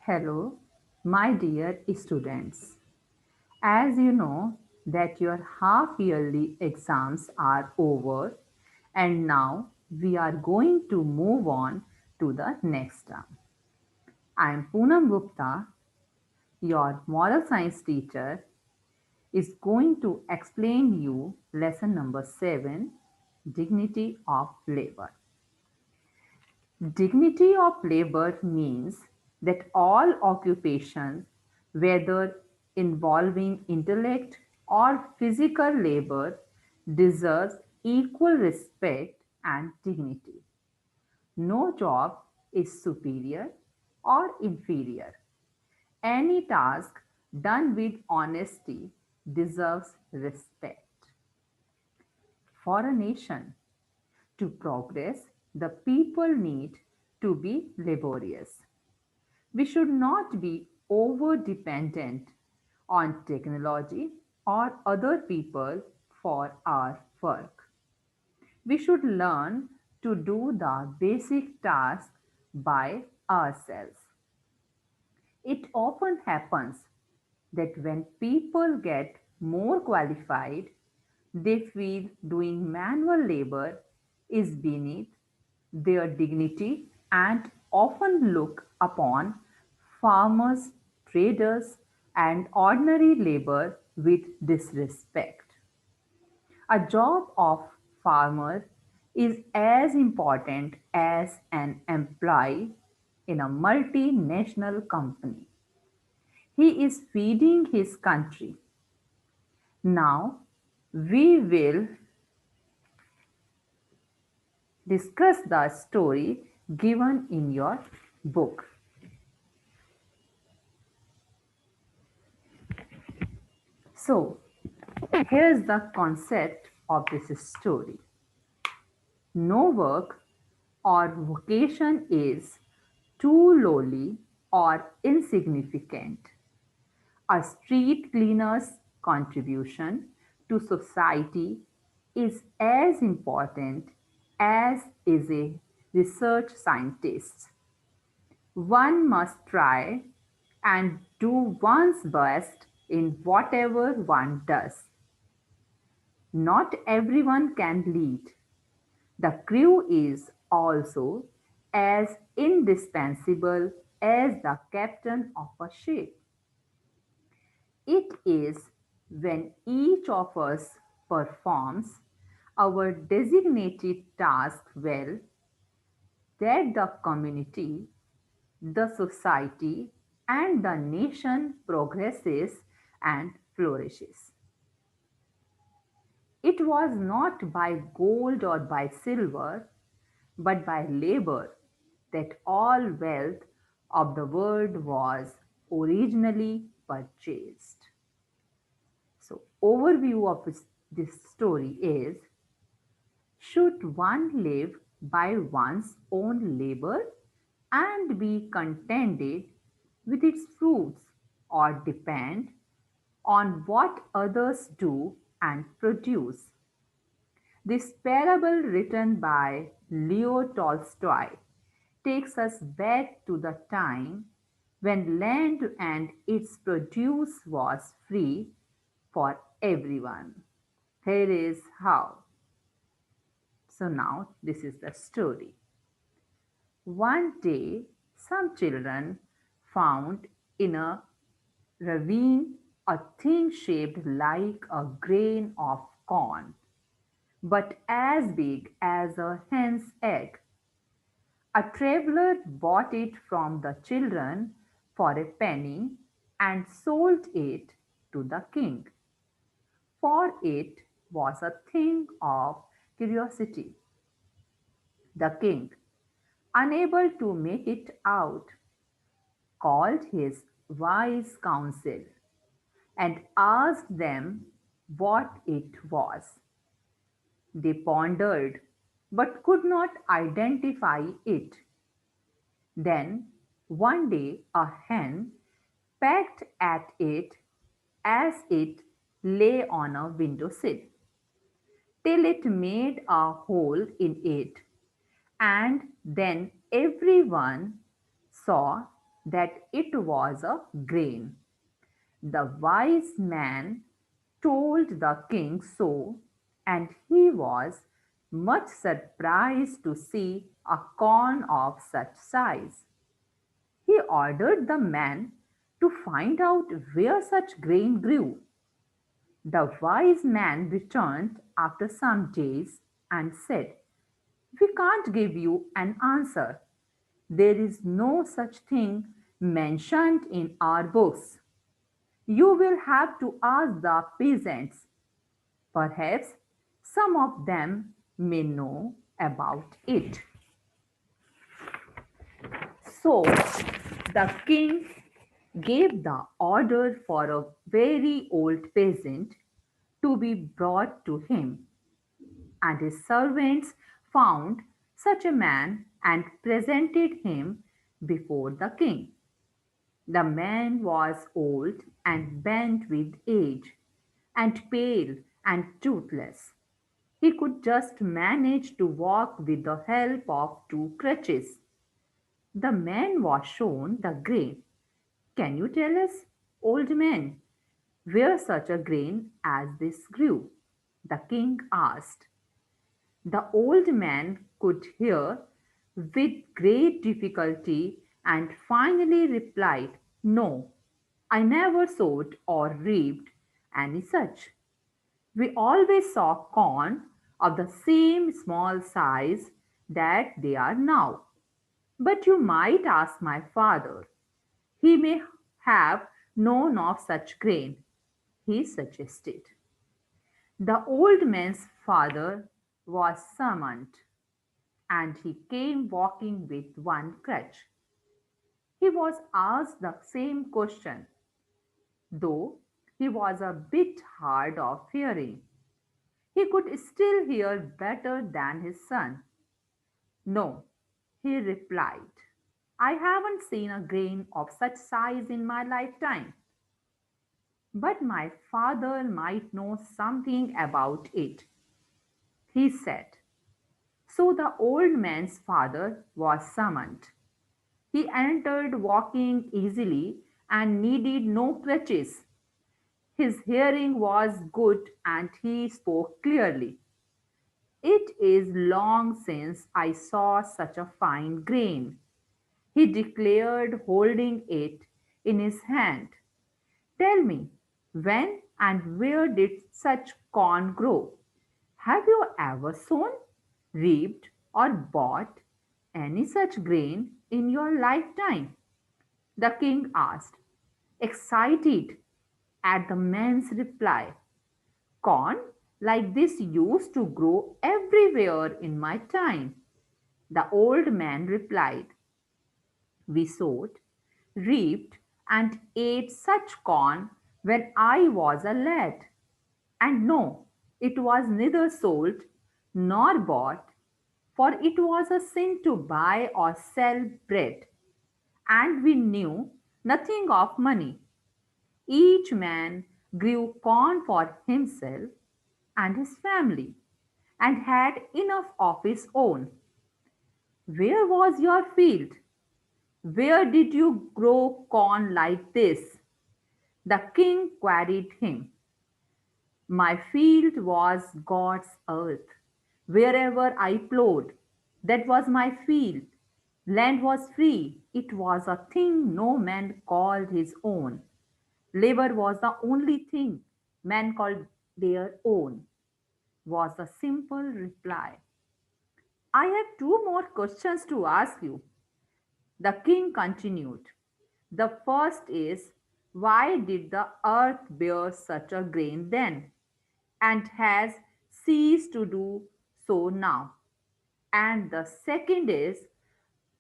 Hello, my dear students. As you know that your half yearly exams are over and now we are going to move on to the next term. I am Poonam Gupta, your moral science teacher is going to explain you lesson number 7, dignity of labor. Dignity of labor means that all occupations, whether involving intellect or physical labor, deserves equal respect and dignity. No job is superior or inferior. Any task done with honesty deserves respect. For a nation to progress, the people need to be laborious. We should not be over dependent on technology or other people for our work. We should learn to do the basic tasks by ourselves. It often happens that when people get more qualified, they feel doing manual labor is beneath their dignity and often look upon farmers, traders, and ordinary labor with disrespect. A job of farmer is as important as an employee in a multinational company. He is feeding his country. Now, we will discuss the story given in your book. So, here's the concept of this story. No work or vocation is too lowly or insignificant. A street cleaner's contribution to society is as important as is a research scientist. One must try and do one's best in whatever one does. Not everyone can lead. The crew is also as indispensable as the captain of a ship. It is when each of us performs our designated task well that the community, the society, and the nation progresses and flourishes. It was not by gold or by silver, but by labor that all wealth of the world was originally purchased. So, overview of this story is: should one live by one's own labor and be contented with its fruits, or depend on what others do and produce? This parable, written by Leo Tolstoy, takes us back to the time when land and its produce was free for everyone. Here is how. So now this is the story. One day, some children found in a ravine a thing shaped like a grain of corn, but as big as a hen's egg. A traveler bought it from the children for a penny and sold it to the king, for it was a thing of curiosity. The king, unable to make it out, called his wise council and asked them what it was. They pondered but could not identify it. Then one day a hen pecked at it as it lay on a window sill, till it made a hole in it, and then everyone saw that it was a grain. The wise man told the king so, and he was much surprised to see a corn of such size. He ordered the man to find out where such grain grew. The wise man returned after some days and said, "We can't give you an answer. There is no such thing mentioned in our books. You will have to ask the peasants. Perhaps some of them may know about it." So the king gave the order for a very old peasant to be brought to him, and his servants found such a man and presented him before the king. The man was old and bent with age, and pale and toothless. He could just manage to walk with the help of two crutches. The man was shown the grain. "Can you tell us, old man, where such a grain as this grew?" the king asked. The old man could hear with great difficulty and finally replied, "No, I never sowed or reaped any such. We always saw corn of the same small size that they are now. But you might ask my father. He may have known of such grain," he suggested. The old man's father was summoned, and he came walking with one crutch. He was asked the same question, though he was a bit hard of hearing. He could still hear better than his son. "No," he replied, "I haven't seen a grain of such size in my lifetime. But my father might know something about it," he said. So the old man's father was summoned. He entered walking easily and needed no crutches. His hearing was good and he spoke clearly. "It is long since I saw such a fine grain," he declared, holding it in his hand. "Tell me, when and where did such corn grow? Have you ever sown, reaped, or bought any such grain in your lifetime?" the king asked, excited at the man's reply. "Corn like this used to grow everywhere in my time," the old man replied. "We sowed, reaped, and ate such corn when I was a lad. And no, it was neither sold nor bought, for it was a sin to buy or sell bread, and we knew nothing of money. Each man grew corn for himself and his family, and had enough of his own. Where was your field? Where did you grow corn like this?" the king queried him. "My field was God's earth. Wherever I plowed, that was my field. Land was free. It was a thing no man called his own. Labor was the only thing men called their own," was the simple reply. "I have two more questions to ask you," the king continued. "The first is, why did the earth bear such a grain then, and has ceased to do so now? And the second is,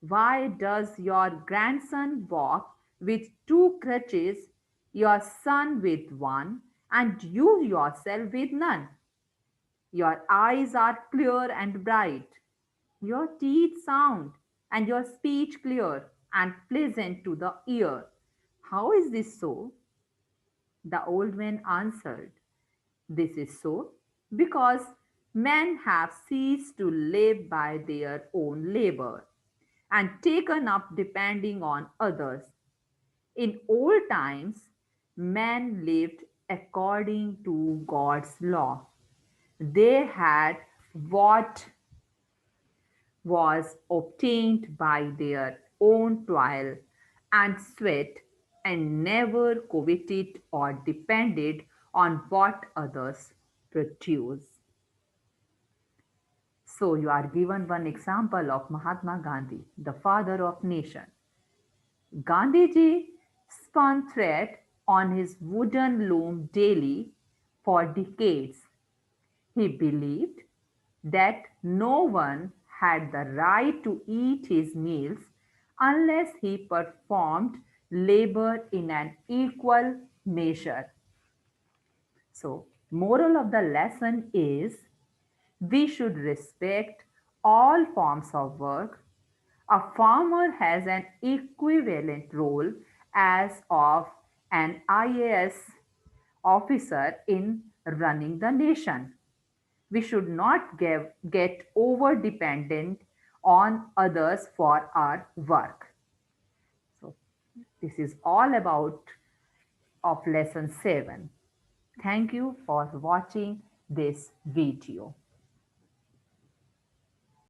why does your grandson walk with two crutches, your son with one, and you yourself with none? Your eyes are clear and bright, your teeth sound, and your speech clear and pleasant to the ear. How is this so?" The old man answered, "This is so because men have ceased to live by their own labor and taken up depending on others. In old times, men lived according to God's law. They had what was obtained by their own toil and sweat and never coveted or depended on what others produce. So you are given one example of Mahatma Gandhi, the father of nation. Gandhiji spun thread on his wooden loom daily for decades. He believed that no one had the right to eat his meals unless he performed labor in an equal measure. So, moral of the lesson is we should respect all forms of work. A farmer has an equivalent role as of an IAS officer in running the nation. We should not get over dependent on others for our work. So, this is all about of lesson 7. Thank you for watching this video.